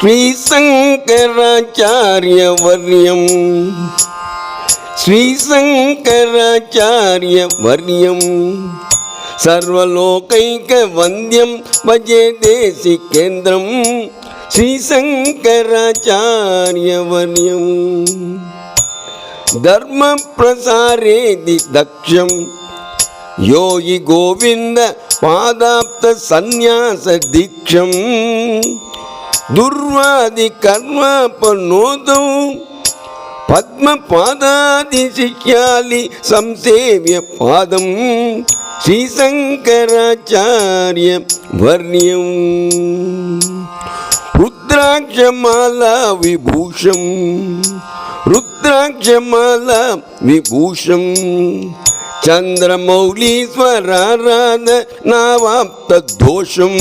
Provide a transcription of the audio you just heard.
श्रीशङ्कराचार्यवर्यं श्रीशङ्कराचार्यवर्यं सर्वलोकैकवन्द्यं भजे देशिकेन्द्रं श्रीशङ्कराचार्यवर्यं धर्मप्रसारेदि दक्षं योगी गोविन्द पादाप्तसन्न्यासदीक्षं दुर्वादिकर्मापनोदौ पद्मपादादिशिष्यालि संसेव्य पादं श्रीशङ्कराचार्यवर्यं रुद्राक्षमाला विभूषं रुद्राक्षमाला विभूषं चन्द्रमौलीश्वराराधनावाप्तदोषं